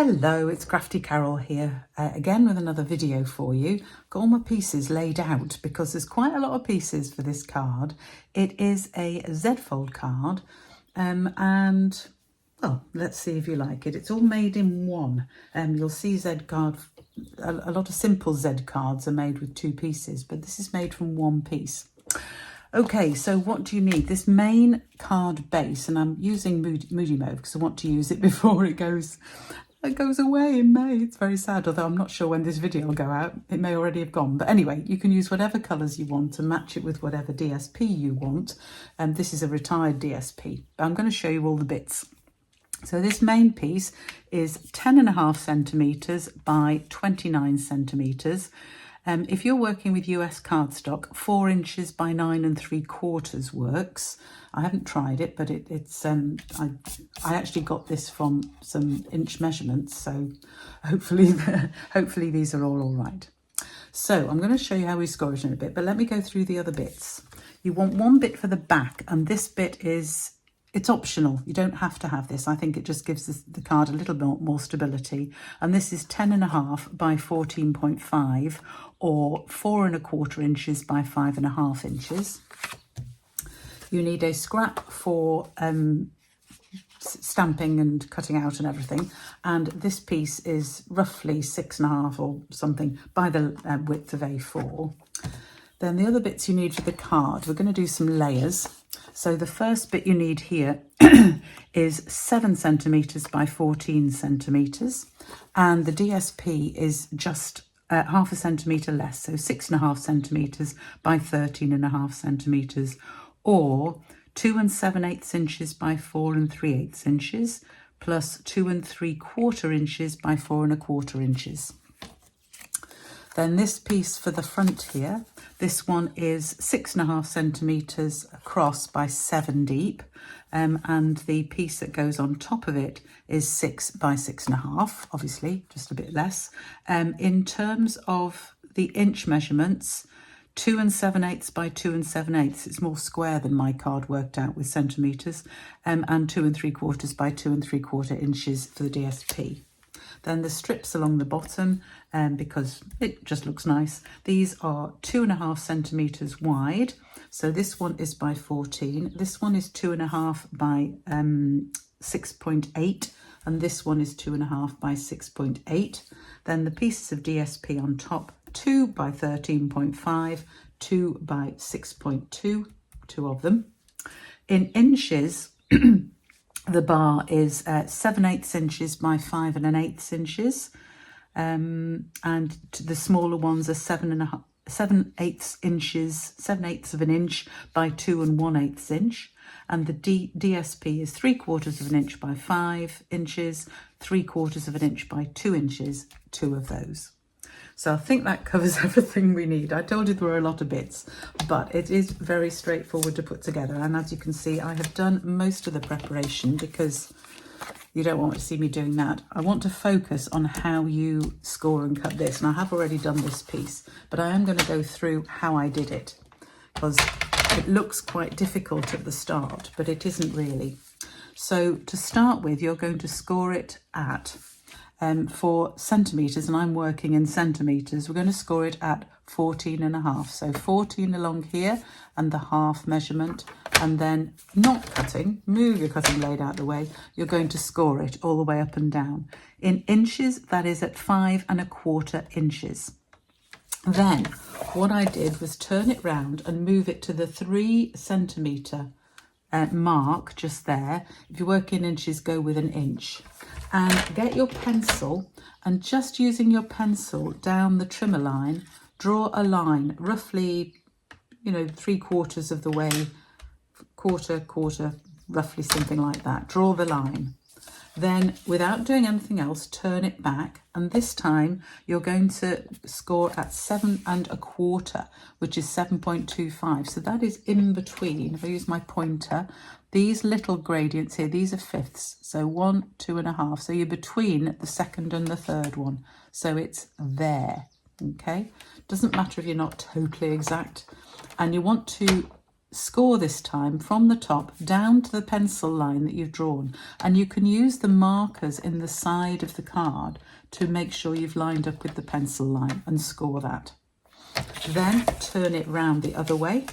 Hello, it's Crafty Carol here, again with another video for you. Got all my pieces laid out because there's quite a lot of pieces for this card. It is a Z-fold card and, well, let's see if you like it. It's all made in one. You'll see Z card, a lot of simple Z cards are made with two pieces, but this is made from one piece. Okay, so what do you need? This main card base, and I'm using Moody Mode because I want to use it before it goes away in May. It's very sad, although I'm not sure when this video will go out. It may already have gone. But anyway, you can use whatever colours you want and match it with whatever DSP you want. And this is a retired DSP. But I'm going to show you all the bits. So this main piece is 10.5 centimetres by 29 centimetres. If you're working with US cardstock, 4 inches by 9 3/4 works. I haven't tried it, but it's I actually got this from some inch measurements, so hopefully these are all right. So I'm going to show you how we score it in a bit, but let me go through the other bits. You want one bit for the back, and this bit it's optional. You don't have to have this. I think it just gives the card a little bit more stability. And this is 10.5 by 14.5 or 4 1/4 inches by 5.5 inches. You need a scrap for stamping and cutting out and everything. And this piece is roughly 6.5 or something by the width of A4. Then the other bits you need for the card, we're going to do some layers. So the first bit you need here is 7 centimetres by 14 centimetres, and the DSP is just half a centimetre less, so 6.5 centimetres by 13.5 centimetres, or 2 7/8 inches by 4 3/8 inches, plus 2 3/4 inches by 4 1/4 inches. Then this piece for the front here, this one is 6.5 centimetres across by 7 deep, and the piece that goes on top of it is 6 by 6.5, obviously, just a bit less. In terms of the inch measurements, 2 7/8 by 2 7/8. It's more square than my card worked out with centimetres, and 2 3/4 by 2 3/4 inches for the DSP. Then the strips along the bottom, because it just looks nice. These are 2.5 centimetres wide. So this one is by 14. This one is 2.5 by 6.8. And this one is 2.5 by 6.8. Then the pieces of DSP on top, 2 by 13.5, 2 by 6.2, 2 of them. In inches, the bar is 7/8 inches by 5 1/8 inches, and the smaller ones are 7/8 inches, 7/8 of an inch by 2 1/8 inch, and the DSP is 3/4 of an inch by 5 inches, 3/4 of an inch by 2 inches, 2 of those. So I think that covers everything we need. I told you there were a lot of bits, but it is very straightforward to put together. And as you can see, I have done most of the preparation because you don't want to see me doing that. I want to focus on how you score and cut this. And I have already done this piece, but I am going to go through how I did it because it looks quite difficult at the start, but it isn't really. So to start with, you're going to score it at for centimetres, and I'm working in centimetres. We're going to score it at 14.5. So 14 along here and the half measurement, and then not cutting, move your cutting blade out of the way, you're going to score it all the way up and down. In inches, that is at 5 1/4 inches. Then what I did was turn it round and move it to the 3 centimetre mark just there. If you work in inches, go with an inch. And get your pencil, and just using your pencil down the trimmer line, draw a line roughly, 3/4 of the way, quarter, roughly something like that. Draw the line. Then, without doing anything else, turn it back, and this time you're going to score at 7 1/4, which is 7.25. So that is in between. If I use my pointer, these little gradients here, these are fifths. So 1, 2.5. So you're between the second and the third one. So it's there. Okay. Doesn't matter if you're not totally exact, and you want to score this time from the top down to the pencil line that you've drawn, and you can use the markers in the side of the card to make sure you've lined up with the pencil line and score that. Then turn it round the other way,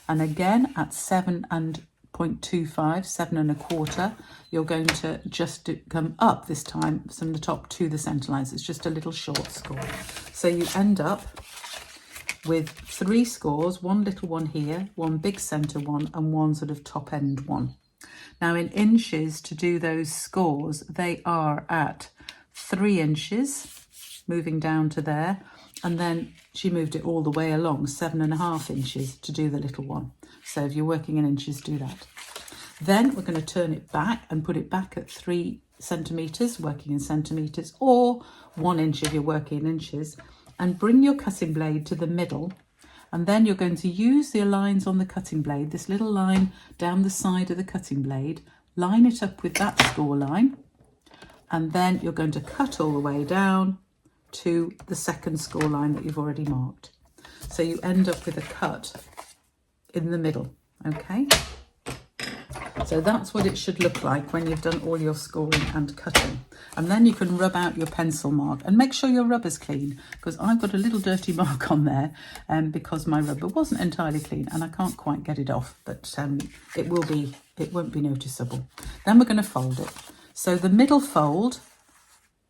and again at 7.25, 7.25, you're going to just come up this time from the top to the centre lines. It's just a little short score. So you end up with 3 scores, one little one here, one big centre one, and one sort of top end one. Now in inches, to do those scores, they are at 3 inches, moving down to there, and then she moved it all the way along, 7.5 inches to do the little one. So if you're working in inches, do that. Then we're going to turn it back and put it back at 3 centimetres, working in centimetres, or 1 inch if you're working in inches, and bring your cutting blade to the middle, and then you're going to use the lines on the cutting blade, this little line down the side of the cutting blade, line it up with that score line, and then you're going to cut all the way down to the second score line that you've already marked. So you end up with a cut in the middle, okay? So that's what it should look like when you've done all your scoring and cutting. And then you can rub out your pencil mark, and make sure your rubber's clean, because I've got a little dirty mark on there because my rubber wasn't entirely clean and I can't quite get it off, but it won't be noticeable. Then we're going to fold it. So the middle fold,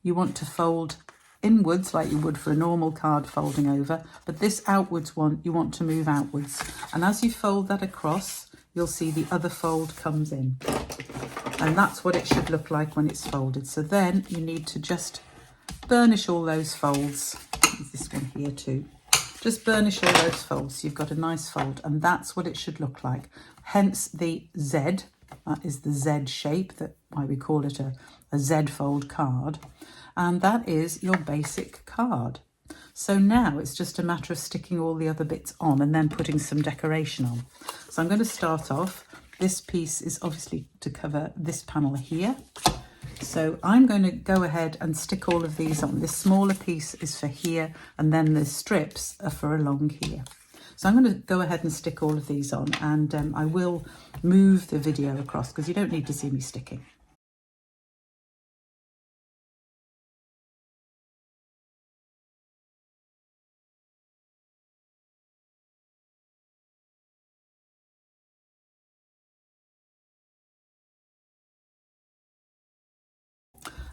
you want to fold inwards like you would for a normal card folding over, but this outwards one you want to move outwards, and as you fold that across, you'll see the other fold comes in, and that's what it should look like when it's folded. So then you need to just burnish all those folds. There's this one here too. Just burnish all those folds so you've got a nice fold, and that's what it should look like. Hence the Z, that is the Z shape, that why we call it a Z fold card, and that is your basic card. So now it's just a matter of sticking all the other bits on and then putting some decoration on. So I'm going to start off. This piece is obviously to cover this panel here. So I'm going to go ahead and stick all of these on. This smaller piece is for here, and then the strips are for along here. So I'm going to go ahead and stick all of these on, and I will move the video across because you don't need to see me sticking.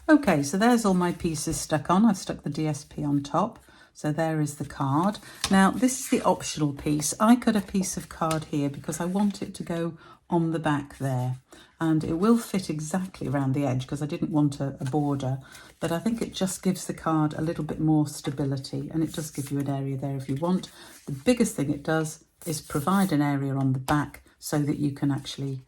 Okay, so there's all my pieces stuck on. I've stuck the DSP on top. So there is the card. Now this is the optional piece. I cut a piece of card here because I want it to go on the back there, and it will fit exactly around the edge because I didn't want a border, but I think it just gives the card a little bit more stability, and it does give you an area there if you want. The biggest thing it does is provide an area on the back so that you can actually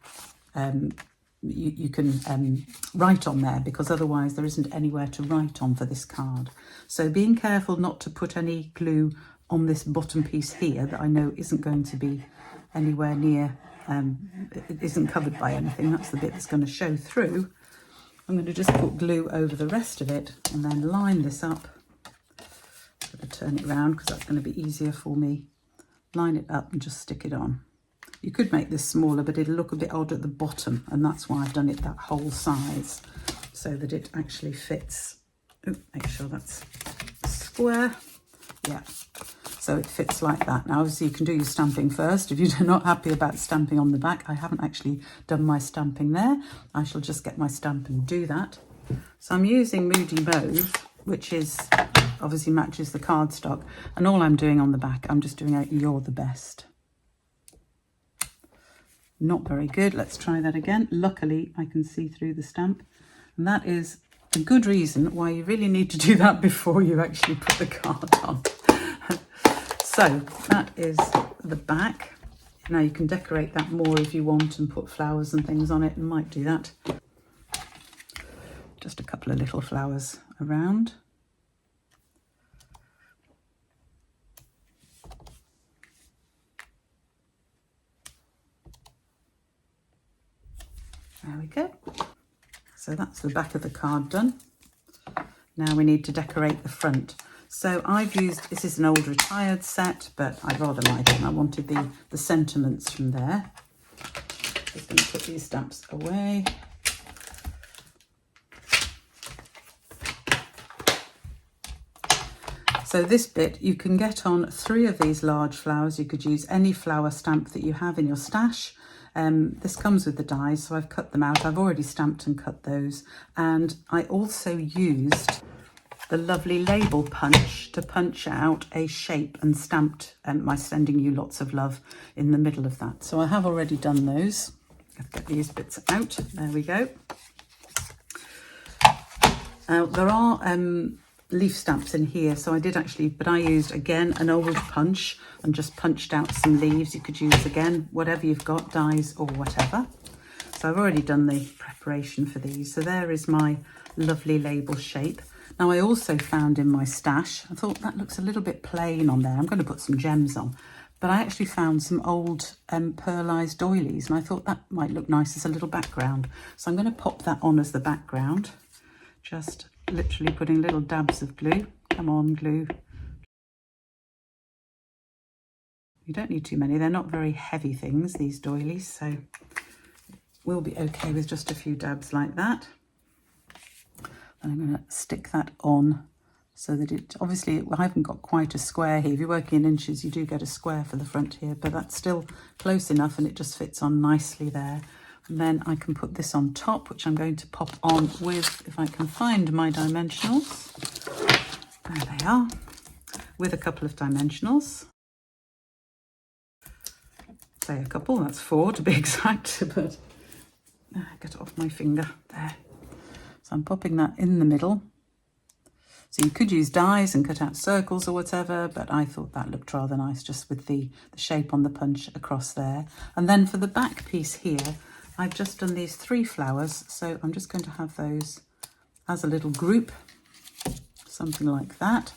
you can write on there, because otherwise there isn't anywhere to write on for this card. So being careful not to put any glue on this bottom piece here that I know isn't going to be anywhere near, it isn't covered by anything. That's the bit that's going to show through. I'm going to just put glue over the rest of it and then line this up. I'm going to turn it around because that's going to be easier for me. Line it up and just stick it on. You could make this smaller, but it'll look a bit odd at the bottom, and that's why I've done it that whole size, so that it actually fits. Oh, make sure that's square. Yeah, so it fits like that. Now, obviously, you can do your stamping first. If you're not happy about stamping on the back, I haven't actually done my stamping there. I shall just get my stamp and do that. So I'm using Moody Mauve, which is obviously matches the cardstock, and all I'm doing on the back, I'm just doing a You're the Best. Not very good. Let's try that again. Luckily, I can see through the stamp, and that is a good reason why you really need to do that before you actually put the card on. So that is the back. Now you can decorate that more if you want and put flowers and things on it. You might do that. Just a couple of little flowers around. There we go. So that's the back of the card done. Now we need to decorate the front. So I've used, this is an old retired set, but I rather like it and I wanted the sentiments from there. Just going to put these stamps away. So this bit you can get on 3 of these large flowers. You could use any flower stamp that you have in your stash. This comes with the dies, so I've cut them out. I've already stamped and cut those. And I also used the lovely label punch to punch out a shape and stamped my sending you lots of love in the middle of that. So I have already done those. I'll get these bits out. There we go. There are leaf stamps in here, so I did actually, but I used again an old punch and just punched out some leaves. You could use again whatever you've got, dies or whatever. So I've already done the preparation for these. So there is my lovely label shape. Now I also found in my stash, I thought that looks a little bit plain on there. I'm going to put some gems on, but I actually found some old pearlized doilies and I thought that might look nice as a little background. So I'm going to pop that on as the background. Just literally putting little dabs of glue. Come on, glue. You don't need too many. They're not very heavy things, these doilies, so we'll be okay with just a few dabs like that. And I'm going to stick that on so that it, obviously I haven't got quite a square here. If you're working in inches, you do get a square for the front here, but that's still close enough and it just fits on nicely there. And then I can put this on top, which I'm going to pop on with, if I can find my dimensionals. There they are, with a couple of dimensionals. Say a couple, that's 4 to be exact, but get it off my finger, there. So I'm popping that in the middle. So you could use dies and cut out circles or whatever, but I thought that looked rather nice just with the shape on the punch across there. And then for the back piece here, I've just done these 3 flowers, so I'm just going to have those as a little group, something like that.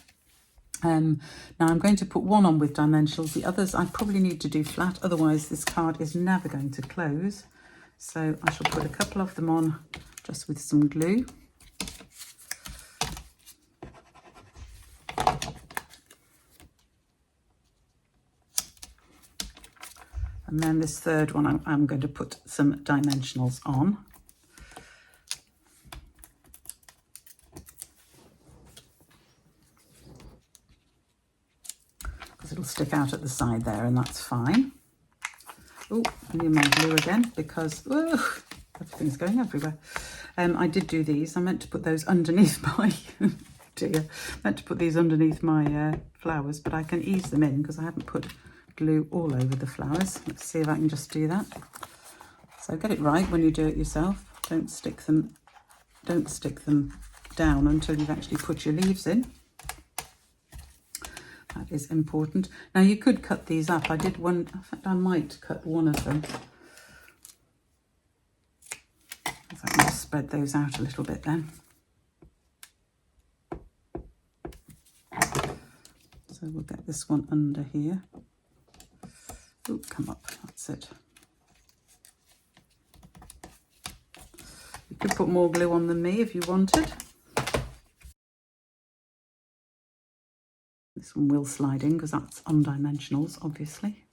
Now I'm going to put one on with dimensionals, the others I probably need to do flat, otherwise this card is never going to close. So I shall put a couple of them on just with some glue. And then this third one, I'm going to put some dimensionals on. Because it'll stick out at the side there, and that's fine. Oh, I need my glue again because everything's going everywhere. I did do these. I meant to put those underneath my, dear, meant to put these underneath my flowers, but I can ease them in because I haven't put glue all over the flowers. Let's see if I can just do that. So get it right when you do it yourself. Don't stick them down until you've actually put your leaves in. That is important. Now you could cut these up. I did one, in fact I might cut one of them. If I can just spread those out a little bit then. So we'll get this one under here. Oh, come up, that's it. You could put more glue on than me if you wanted. This one will slide in because that's on dimensionals, obviously.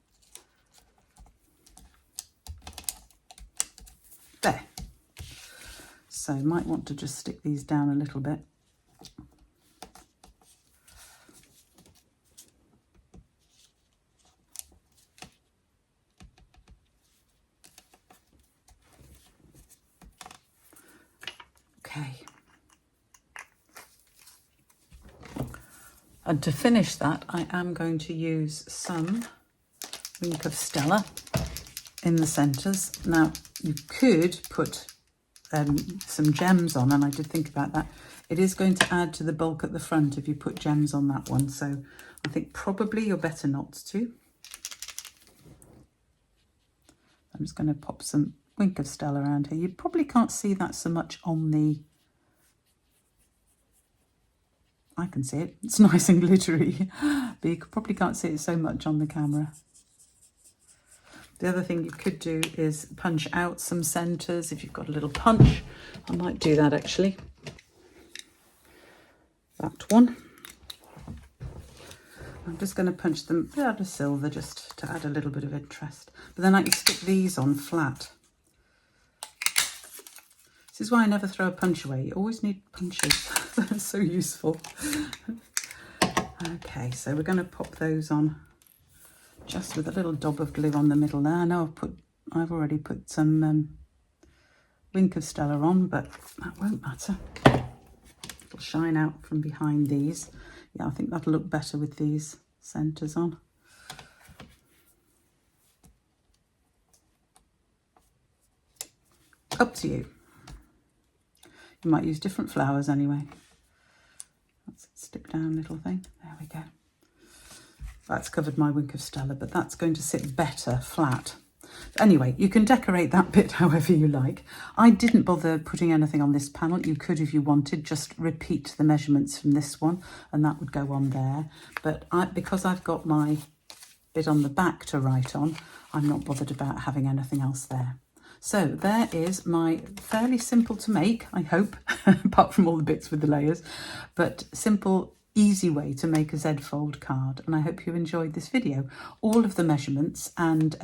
There. So you might want to just stick these down a little bit. Okay. And to finish that, I am going to use some Wink of Stella in the centres. Now, you could put some gems on, and I did think about that. It is going to add to the bulk at the front if you put gems on that one, so I think probably you're better not to. I'm just going to pop some Wink of Stella around here. You probably can't see that so much on the... I can see it. It's nice and glittery, but you probably can't see it so much on the camera. The other thing you could do is punch out some centres. If you've got a little punch, I might do that actually. That one. I'm just going to punch them out of silver just to add a little bit of interest. But then I can stick these on flat. This is why I never throw a punch away. You always need punches. They're so useful. Okay, so we're going to pop those on just with a little dab of glue on the middle there. I know I've already put some Wink of Stella on, but that won't matter. It'll shine out from behind these. Yeah, I think that'll look better with these centres on. Up to you. You might use different flowers anyway. That's a stick down little thing. There we go. That's covered my Wink of Stella, but that's going to sit better flat. Anyway, you can decorate that bit however you like. I didn't bother putting anything on this panel. You could, if you wanted, just repeat the measurements from this one and that would go on there. But because I've got my bit on the back to write on, I'm not bothered about having anything else there. So there is my fairly simple to make, I hope, apart from all the bits with the layers, but simple, easy way to make a Z-fold card. And I hope you enjoyed this video. All of the measurements and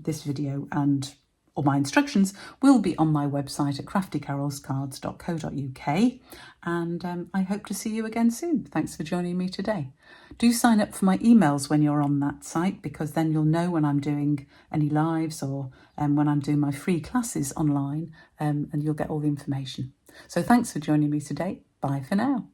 this video and all my instructions will be on my website at craftycarolscards.co.uk. And I hope to see you again soon. Thanks for joining me today. Do sign up for my emails when you're on that site, because then you'll know when I'm doing any lives or when I'm doing my free classes online, and you'll get all the information. So thanks for joining me today. Bye for now.